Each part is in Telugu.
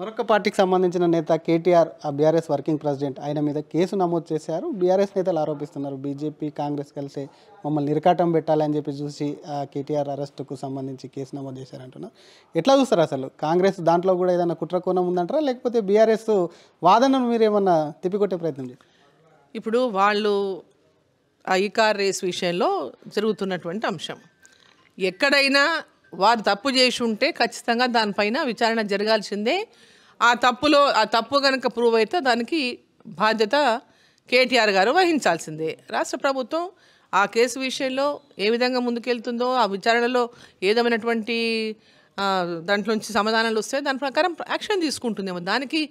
మరొక పార్టీకి సంబంధించిన నేత కేటీఆర్ బీఆర్ఎస్ వర్కింగ్ ప్రెసిడెంట్ ఆయన మీద కేసు నమోదు చేశారు. బీఆర్ఎస్ నేతలు ఆరోపిస్తున్నారు బీజేపీ కాంగ్రెస్ కలిసి మమ్మల్ని ఇరకాటం పెట్టాలని చెప్పి చూసి కేటీఆర్ అరెస్టుకు సంబంధించి కేసు నమోదు చేశారంటున్నారు. ఎట్లా చూస్తారు అసలు కాంగ్రెస్ దాంట్లో కూడా ఏదైనా కుట్రకోణం ఉందంటారా, లేకపోతే బీఆర్ఎస్ వాదనను మీరు ఏమన్నా తిప్పికొట్టే ప్రయత్నం చేస్తారు? ఇప్పుడు వాళ్ళు ఈ కార్ రేస్ విషయంలో జరుగుతున్నటువంటి అంశం ఎక్కడైనా వారు తప్పు చేసి ఉంటే ఖచ్చితంగా దానిపైన విచారణ జరగాల్సిందే. ఆ తప్పు కనుక ప్రూవ్ అయితే దానికి బాధ్యత కేటీఆర్ గారు వహించాల్సిందే. రాష్ట్ర ప్రభుత్వం ఆ కేసు విషయంలో ఏ విధంగా ముందుకెళ్తుందో, ఆ విచారణలో ఏదమైనటువంటి దాంట్లో నుంచి సమాధానాలు వస్తే దాని ప్రకారం యాక్షన్ తీసుకుంటుందేమో. దానికి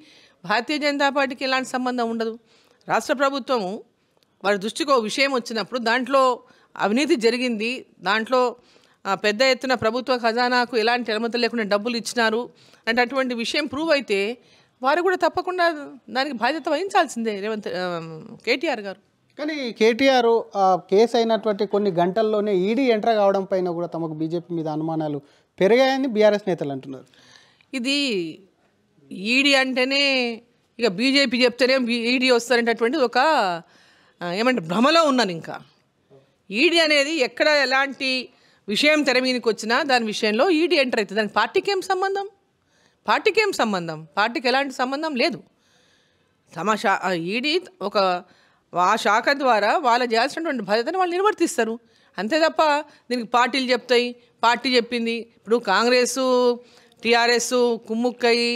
భారతీయ జనతా పార్టీకి ఎలాంటి సంబంధం ఉండదు. రాష్ట్ర ప్రభుత్వము వారి దృష్టికి ఒక విషయం వచ్చినప్పుడు దాంట్లో అవినీతి జరిగింది, దాంట్లో పెద్ద ఎత్తున ప్రభుత్వ ఖజానాకు ఎలాంటి అనుమతులు లేకుండా డబ్బులు ఇచ్చినారు అంటే అటువంటి విషయం ప్రూవ్ అయితే వారు కూడా తప్పకుండా దానికి బాధ్యత వహించాల్సిందే కేటీఆర్ గారు. కానీ కేటీఆర్ కేసు అయినటువంటి కొన్ని గంటల్లోనే ఈడీ ఎంటర్ కావడం పైన కూడా తమకు బీజేపీ మీద అనుమానాలు పెరిగాయని బీఆర్ఎస్ నేతలు అంటున్నారు. ఇది ఈడీ అంటేనే ఇక బీజేపీ చెప్తేనే ఈడీ వస్తారనేటటువంటి ఒక ఏమంటే భ్రమలో ఉన్నాను. ఇంకా ఈడీ అనేది ఎక్కడ ఎలాంటి విషయం తెర మీదకి వచ్చినా దాని విషయంలో ఈడీ ఎంటర్ అవుతుంది. దానికి పార్టీకి ఏం సంబంధం? పార్టీకి ఎలాంటి సంబంధం లేదు. ఈడీ ఆ శాఖ ద్వారా వాళ్ళు చేయాల్సినటువంటి బాధ్యతను వాళ్ళు నిర్వర్తిస్తారు అంతే తప్ప దీనికి పార్టీలు చెప్తాయి, పార్టీ చెప్పింది. ఇప్పుడు కాంగ్రెస్ టీఆర్ఎస్ కుమ్ముక్కయి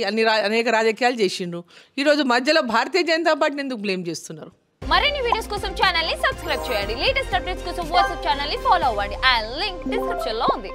అనేక రాజకీయాలు చేసిండ్రు. ఈరోజు మధ్యలో భారతీయ జనతా పార్టీని ఎందుకు బ్లేమ్ చేస్తున్నారు? మరిన్ని వీడియోస్ కోసం ఛానల్ ని సబ్స్క్రైబ్ చేయండి. లేటెస్ట్ అప్డేట్స్ కోసం వాట్సాప్ ఛానల్ ని ఫాలో అవ్వండి. ఆ లింక్ డిస్క్రిప్షన్ లో ఉంది.